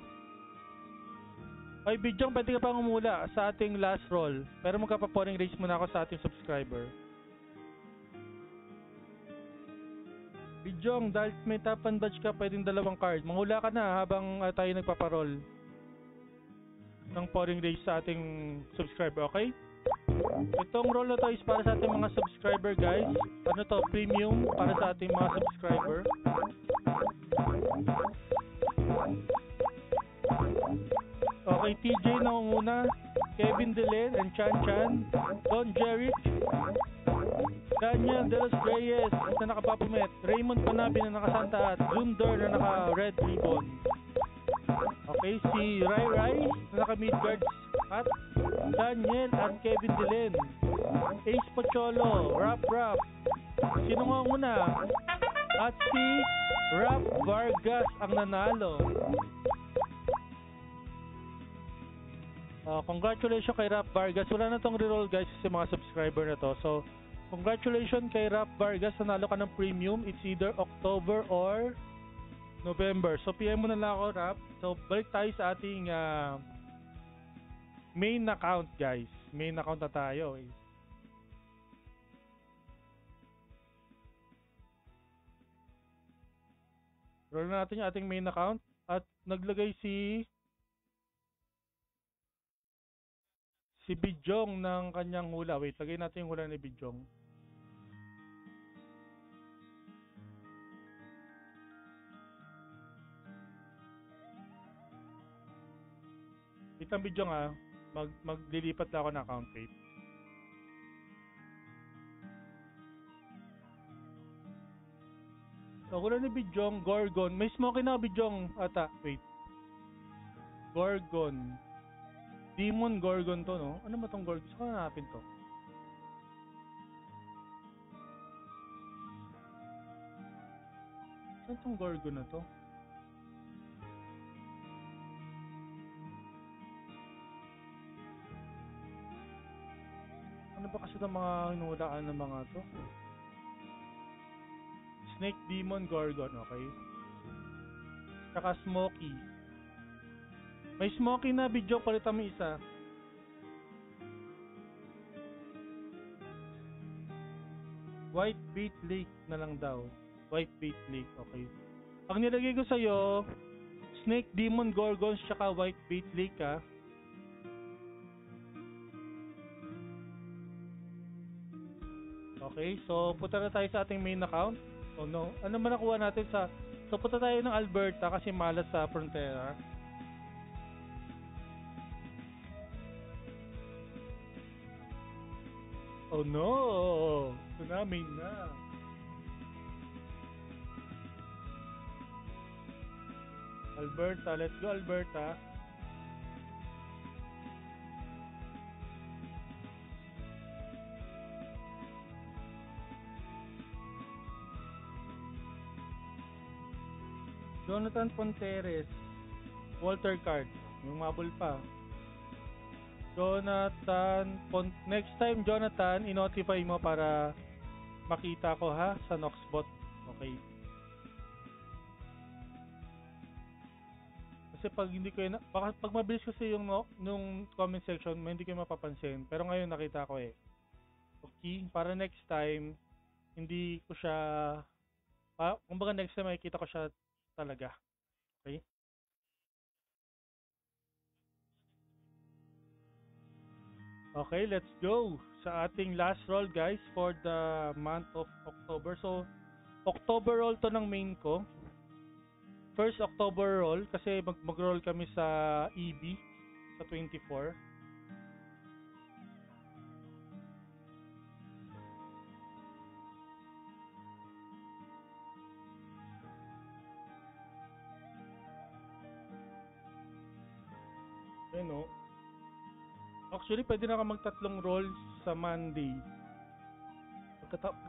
Speaker 1: Ay, Bidyong, pwede ka pang umula sa ating last roll. Pero magkapaporing race muna ako sa ating subscriber. Bidyong, dahil may top and badge ka, pwedeng dalawang card. Mangula ka na habang tayo nagpaparol ng pouring race sa ating subscriber, okay? Itong roll na to is para sa ating mga subscriber, guys. Ano to? Premium para sa ating mga subscriber. Okay, TJ nangunguna, Kevin Delen and Chan Chan, Don Jeric, Daniel De Los Reyes na nakapapumet, Raymond Panabi na nakasanta at Zunder na naka-red ribbon. Okay, si Rai Rai na naka-midguard at Daniel at Kevin Delen, Ace Pocholo, Rap Rap, sino nga muna? At si Rap Vargas ang nanalo. Congratulations kay Rap Vargas. Wala na tong reroll guys kasi mga subscriber na to. So, congratulations kay Rap Vargas. Nanalo ka ng premium. It's either October or November. So, PM mo na lang ako, Rap. So, balik tayo sa ating main account guys. Main account na tayo eh. Roll na natin yung ating main account. At naglagay si Bidyong ng kanyang hula. Wait, lagay natin yung hula ni Bidyong. Wait lang Bidyong ah. Maglilipat na ako ng account. Wait. So, hula ni Bidyong, Gorgon. May smoky na Bidyong ata. Wait. Gorgon. Demon Gorgon to, no? Ano ba tong Gorgon? Gusto ko hanapin to. Saan tong Gorgon na to? Ano ba kasi itong mga hinulaan ng mga to? Snake Demon Gorgon, okay? Tsaka Smoky. May Smoky na video, palitan mo isa. White Bait Lake na lang daw. White Bait Lake, okay. Ang nilagay ko sa'yo, Snake Demon Gorgons tsaka White Bait Lake ha. Okay, so punta na tayo sa ating main account. Oh no, ano man nakuha natin sa... So punta tayo ng Alberta kasi malas sa Frontera. Oh no! Tsunami na! Alberta, let's go Alberta. Jonathan Ponteres, Walter Card, yung mabul pa. Jonathan, next time Jonathan, i-notify mo para makita ko ha sa Noxbot. Okay. Kasi pag hindi ko yun, pag mabilis kasi yung nung comment section, hindi ko mapapansin. Pero ngayon nakita ko eh. Okay, para next time, hindi ko siya, kumbaga next time makikita ko siya talaga. Okay. Okay, let's go sa ating last roll guys for the month of October. So, October roll to ng main ko. First October roll kasi mag-roll kami sa EB sa 24. Ayun o. Actually, pwede na ka magtatlong roll sa Monday.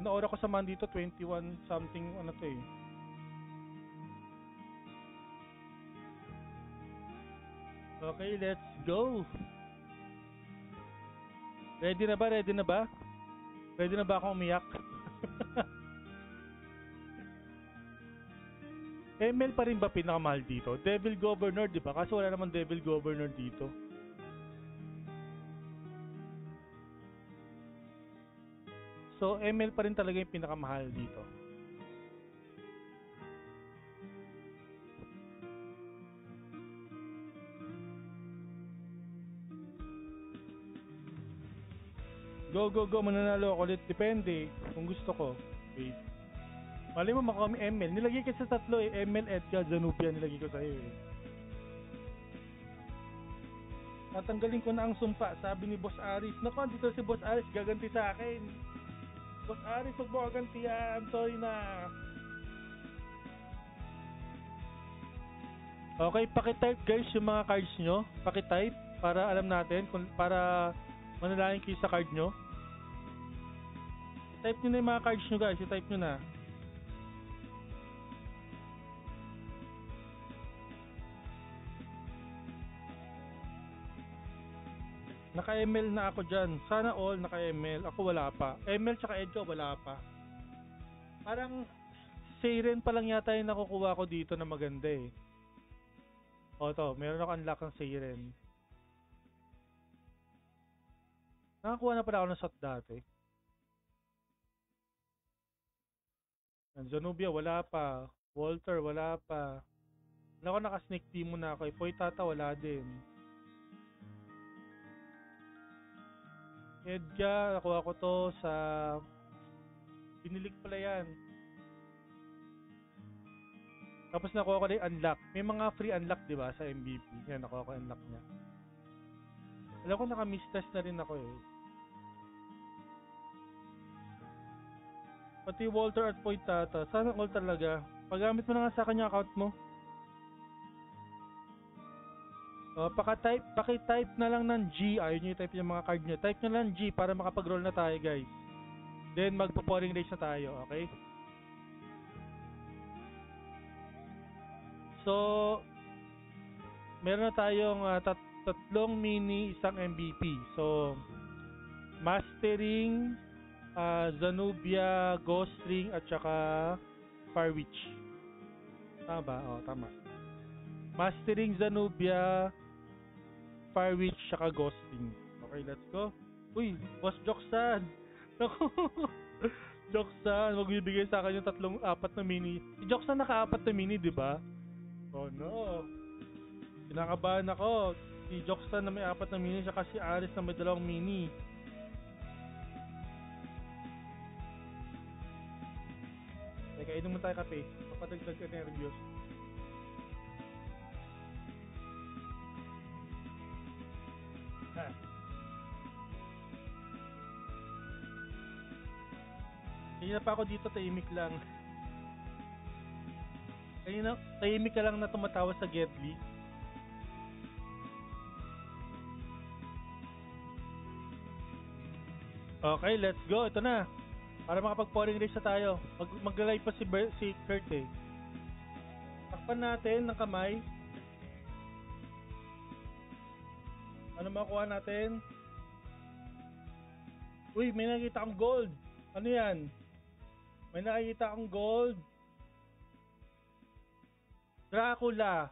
Speaker 1: Naora ko sa Monday to 21 something ano to eh. Okay, let's go. Ready na ba? Ready na ba? Ready na ba akong umiyak? ML pa rin ba pinakamahal dito? Devil Governor, di ba? Kaso wala naman Devil Governor dito. So, ML pa rin talaga yung pinakamahal dito. Go, go, go. Mananalo ako ulit. Depende. Kung gusto ko. Wait. Mali mo makuha kami ML. Nilagay ko sa tatlo eh. ML, Edgar, Zanubia. Nilagay ko sa'yo eh. Tatanggalin ko na ang sumpa. Sabi ni Boss Aris. Naku, dito si Boss Aris. Gaganti sa akin. Boss Aris, huwag mo kagantihan. Sorry na. Okay, pakitype guys yung mga cards nyo. Pakitype para alam natin. Para manalangin kayo sa card nyo. I-type nyo na yung mga cards nyo guys. I-type nyo na. Naka-ML na ako dyan. Sana all naka-ML. Ako wala pa. ML tsaka Edjo wala pa. Parang Siren pa lang yata yung nakukuha ko dito na maganda eh. O to, meron ako unlock ng Siren. Nakakuha na pala ako ng shot dati. Zanubia wala pa. Walter wala pa. Wala ko naka-sneak team muna ako. Poitata wala din. Edgar, nakuha ko to sa... Pinilig pala yan. Tapos nakuha ko na yung unlock. May mga free unlock diba sa MVP. Yan, nakuha ko unlock niya. Alam ko naka-mistress na rin ako eh. Pati Walter at Poitata. Sana all talaga. Paggamit mo na nga sa kanya account mo. Paki-type na lang ng G. Ayaw nyo i-type yung mga card nyo. Type nyo lang G para makapag-roll na tayo guys. Then magpo-pouring race na tayo. Okay? So, meron na tayong tatlong mini, isang MVP. So, Mastering, Zanubia, Ghost Ring, at saka Farwitch. Tama ba? Oo, tama. Mastering, Zanubia, Farwitch, saka Ghost Ring. Okay, let's go. Uy, Boss Joksan. Naku. Joksan, magbibigay sa akin yung apat na mini. Si Joksan naka-apat na mini, di ba? Oh no. Kinakabahan ako. Si Joksan na may apat na mini, saka si Aris na may 2 mini. Teka, inom mo tayo kape. Papadagdag ka nervyos. Ha. Kanina pa ako dito, tahimik lang. Kanina, tahimik ka lang na tumatawa sa Gedli. Okay, let's go. Ito na. Para makapag-pouring race na tayo. Mag-live pa si Kurt eh. Takpan natin ng kamay. Ano makuha natin? Uy, may nakikita akong gold. Ano yan? May nakikita akong gold. Dracula.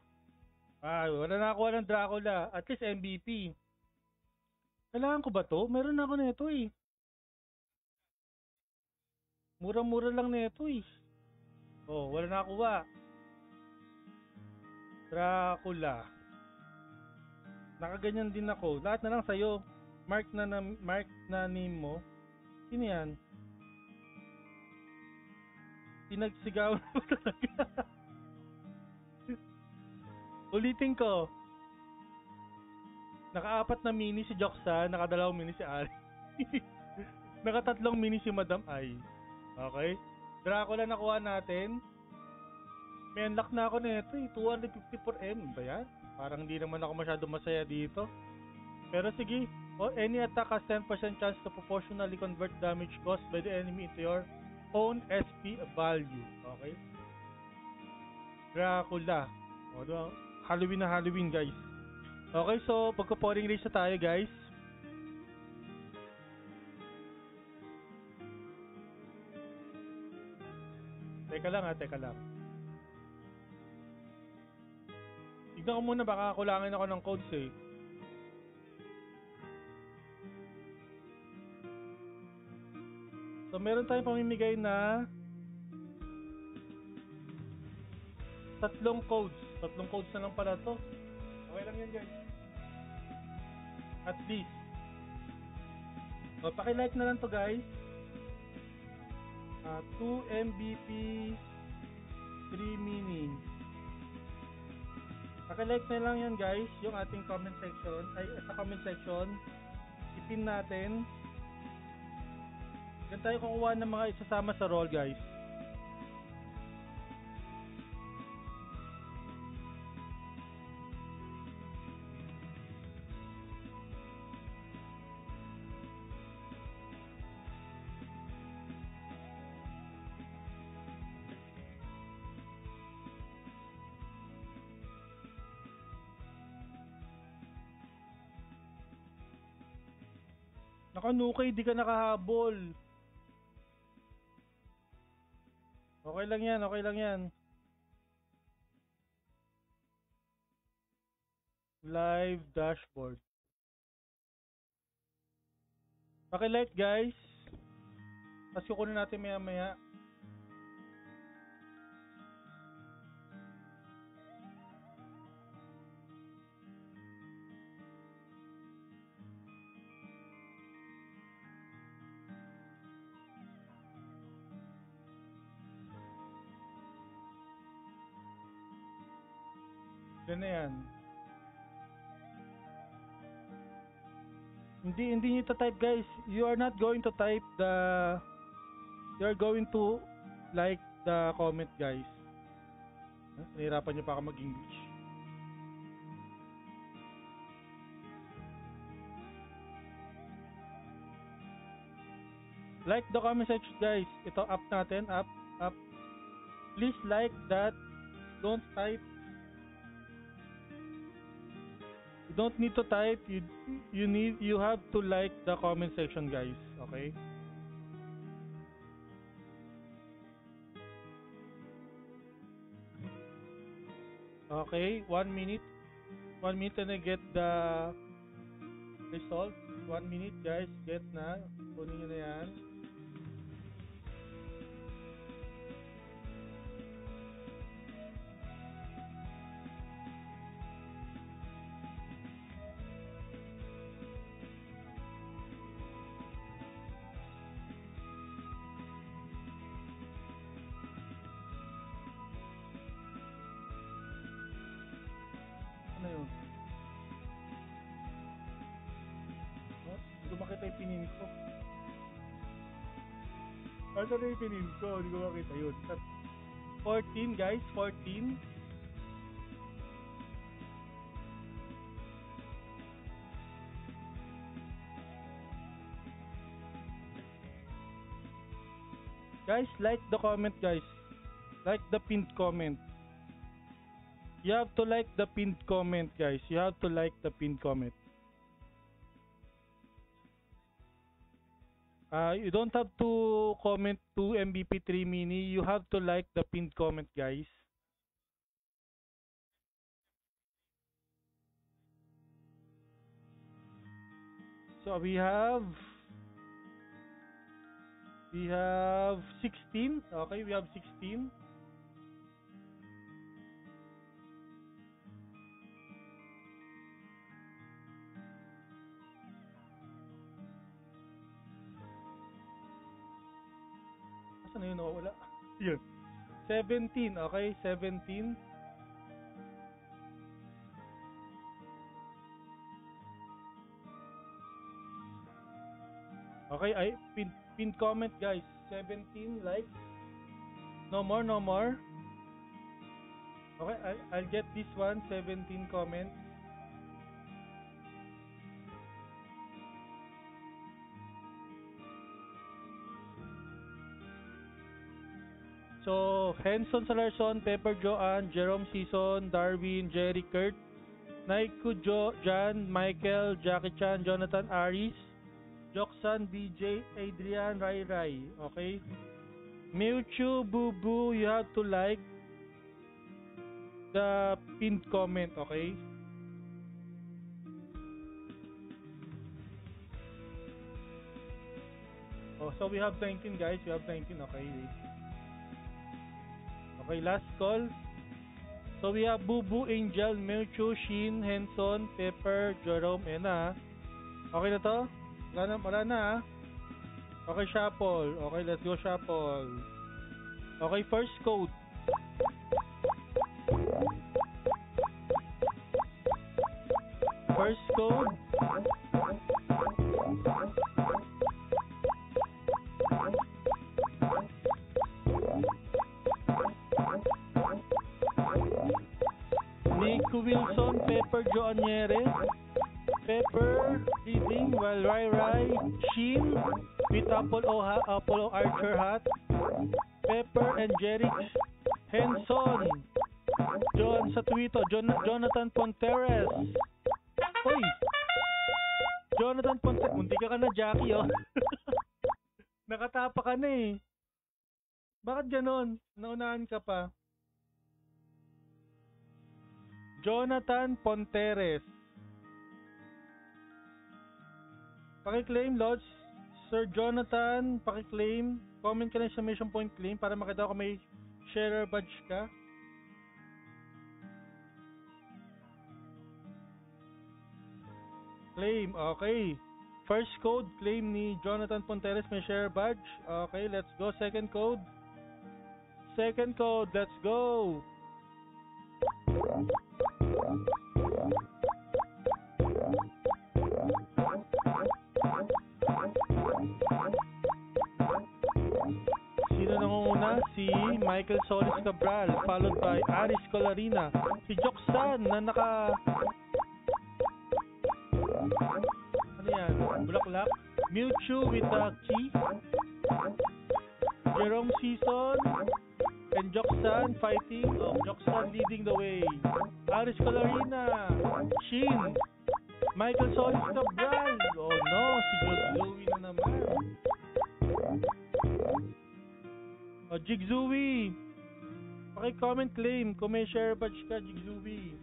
Speaker 1: Wala na ako ng Dracula. At least MVP. Kailangan ko ba to? Meron na ako na ito eh. Mura-mura lang na ito eh. Oh, wala na nakuha. Dracula. Nakaganyan din ako. Lahat na lang sa'yo. Mark na name mo. Sino yan? Pinagsigawan mo talaga. Ulitin ko. Naka-4 na mini si Joksa, naka-2 mini si Ari. Naka-3 mini si Madam Ai. Okay? Dracula nakuha natin. May unlock na ako nito eh. 254M ba yan? Parang hindi naman ako masyado masaya dito. Pero sige. Any attack has 10% chance to proportionally convert damage caused by the enemy into your own SP value. Okay? Dracula. Halloween na Halloween, guys. Okay, so pagka-pouring race na tayo, guys. Teka lang. Tignan ko muna, baka kulangin ako ng codes eh. So meron tayong pamimigay na 3 codes. 3 codes na lang pala to. Okay lang yan, guys. At least. So, paki-like na lang to, guys. 2 MVP 3 mini. Paki-like na lang yan, guys, yung ating comment section. Sa comment section, ipin natin. Diyan tayo kukuha ng mga isasama sa roll, guys. Nakanukay, di ka nakahabol. Okay lang yan. Live dashboard. Paki-like, guys. Tapos kukunin natin maya-maya. Yan na yan. Hindi nyo type, guys. You are not going to type the... You are going to like the comment, guys. Nahirapan nyo pa ako mag-English. Like the comment section, guys. Ito, up natin. Up. Please like that. Don't type. You don't need to type. You have to like the comment section, guys. Okay? Okay, 1 minute. 1 minute and I get the result. 1 minute, guys. Get na. Kunin nyo na yan. Ano yun? Hindi ko makita yung pinin ko. Ano na yung pinin ko? Hindi ko makita yun. 14, guys. 14. Guys, like the comment, guys. Like the pinned comment. You have to like the pinned comment, guys. You have to like the pinned comment. You don't have to comment to MVP3 mini. You have to like the pinned comment, guys. So we have 16. Okay, we have 16. Saan na yun? Wala. Yun. 17. Okay, 17. Okay, pin comment guys. 17 likes. No more, no more. Okay, I'll get this one. 17 comments. So, Henson Salarson, Pepper Joanne, Jerome Season, Darwin, Jerry Kurt, Naiku Jan, Michael, Jackie Chan, Jonathan Aris, Joksan, BJ, Adrian, Rai Rai. Okay? Mewtwo, Boo Boo, you have to like the pinned comment, okay? Oh, so we have 19 guys, we have 19, okay? Okay, last call. So we have Boo Boo, Angel, Mewtwo, Shin, Henson, Pepper, Jerome, na. Okay na to? Wala na. Okay, shuffle. Okay, let's go shuffle. Okay, first code. First code. Nico Wilson, Pepper Joaniere, Pepper leading while Rai Shin with Apollo Archer hat, Pepper and Jerix Henson, John Satuito, Jonathan Ponteres. Hoy! Jonathan Ponteres, munti ka na Jackie oh. Nakatapa ka na eh. Bakit ganon? Naunahan ka pa. Jonathan Ponteres. Paki-claim, Lodge. Sir Jonathan, paki-claim. Comment ka na sa mission point claim para makita ko may sharer badge ka. Claim, okay. First code, claim ni Jonathan Ponteres, may share badge. Okay, let's go. Second code. Second code, let's go. Sino nangunguna? Si Michael Solis Cabral, followed by Aris Colarina. Si Joksan na naka... Ano yan? Bulaklak. Mewtwo with a key. Jerome Season and Joksan fighting. Oh, Joksan leading the way. Aris Colarina. Shin. Michael Solis Cabral. Oh no, si Jigzui na naman. Oh, Jigzui. Paki-comment claim kung may share badge ka, Jigzui.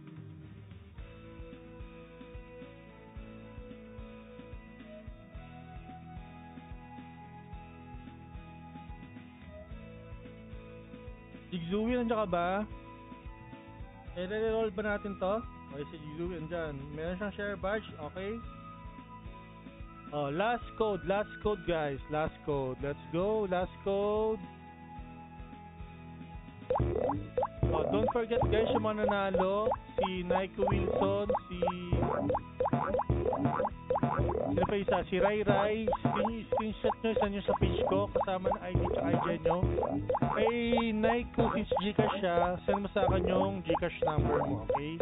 Speaker 1: Jigzui, nandiyan ka ba? I-roll ba natin to? Okay, si Jigzui andyan. Meron siyang share badge, okay? Oh, last code guys. Last code. Let's go, last code. Oh, don't forget guys, yung mga nanalo, si Nike Wilson, si... Sino pa isa? Si Rai. Screenshot nyo, isa nyo sa page ko, kasama na ID at IG nyo. Kay Nike, since Gcash siya, send mo sa akin yung Gcash number mo, okay?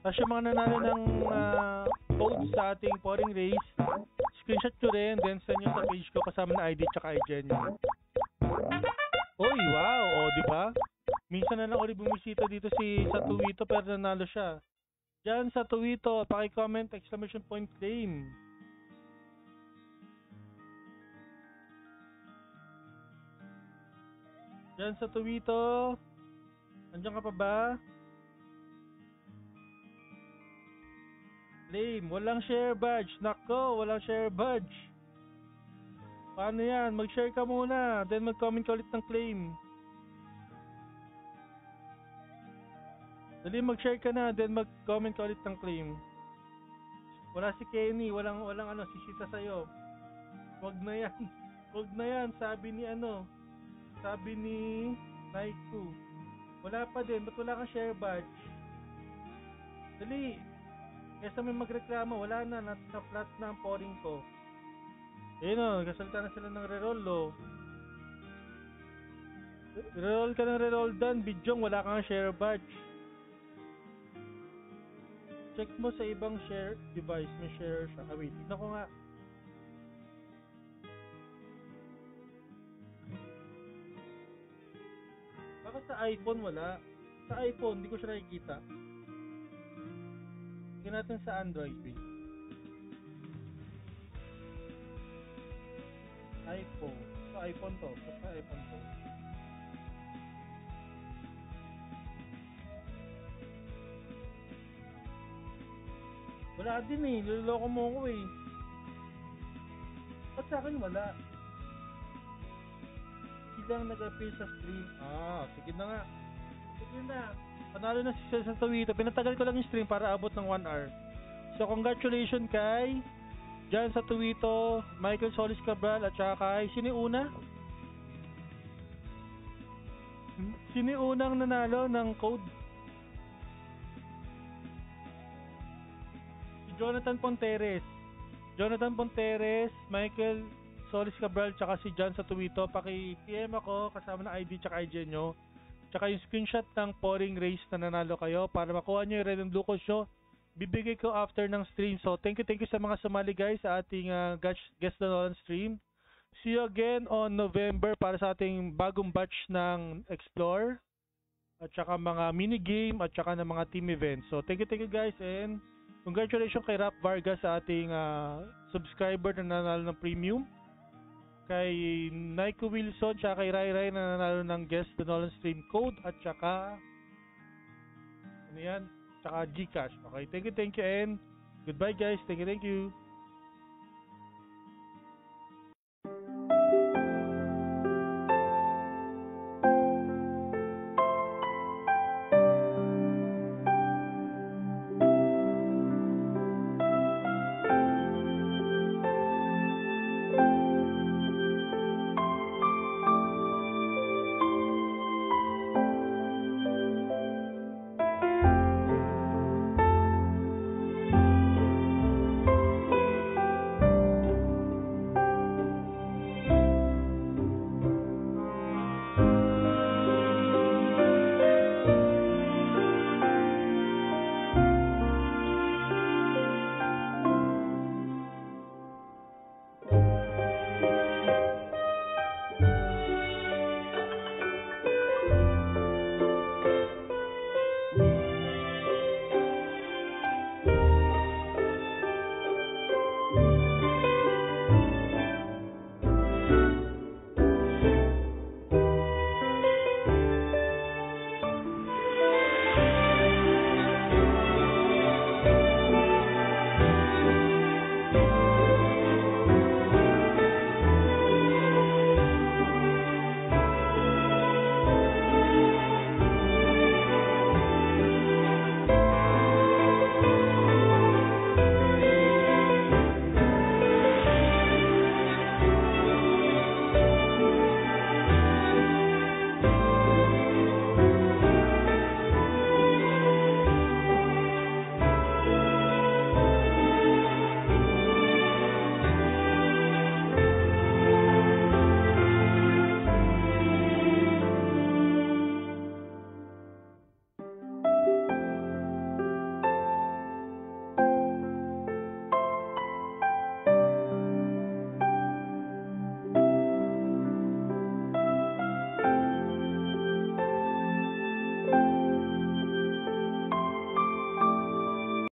Speaker 1: Tapos yung mga nanalo ng code sa ating pouring race, screenshot nyo rin, then send nyo sa page ko kasama na ID at IG nyo. Uy, wow! O, diba? Minsan na lang ulit bumisita dito si Satuito pero nanalo siya. Diyan Satuito, paki-comment exclamation point claim. Diyan Satuito. Andiyan ka pa ba? Claim, walang share badge. Nako, walang share badge. Paano yan? Mag-share ka muna, then mag-comment ka ulit ng claim. Dali, mag-share ka na, then mag-comment ka ulit ng claim. Wala si Kenny, walang ano, sisita sa'yo. Wag na yan. Wag na yan, sabi ni ano, sabi ni Naiku. Wala pa din, ba't wala kang share badge? Dali. Kesa may magreklamo, wala na, na-flat na ang pouring ko. Ayun o, nagkasalita na sila ng reroll o. Reroll ka ng reroll done, Bidyong, wala kang share badge. Check mo sa ibang share device, may share siya. Ah, wait, tignan ko nga. Baka sa iPhone wala. Sa iPhone, hindi ko siya nakikita. Tignan natin sa Android, wait. iPhone. Sa iPhone to. Sa iPhone to. Wala din eh. Niloloko mo ko eh. Ba't sa akin wala? Silang nag-appear sa stream. Ah, sige na nga. Sige na. Panalo na si Cel sa Twitter. Pinatagal ko lang yung stream para abot ng 1 hour. So, congratulations kay Jan sa Twitter, Michael Solis Cabral, at saka kay sino yung una? Sino yung unang nanalo ng code? Si Jonathan Ponteres. Jonathan Ponteres, Michael Solis Cabral, tsaka si Jan sa Twitter. Paki-PM ako kasama ng ID tsaka IG nyo. Tsaka yung screenshot ng pouring race na nanalo kayo para makuha nyo yung red and blue codes nyo. Bibigay ko after ng stream. So, thank you sa mga sumali guys sa ating guest na stream. See you again on November para sa ating bagong batch ng Explore at saka mga mini game at saka ng mga team events. So, thank you guys and congratulations kay Rap Vargas sa ating subscriber na nanalo ng premium. Kay Naiko Wilson tsaka kay Rai Rai na nanalo ng guest na Nolan stream code at saka ano yan? Tsaka Gcash. Okay, thank you and goodbye guys. Thank you.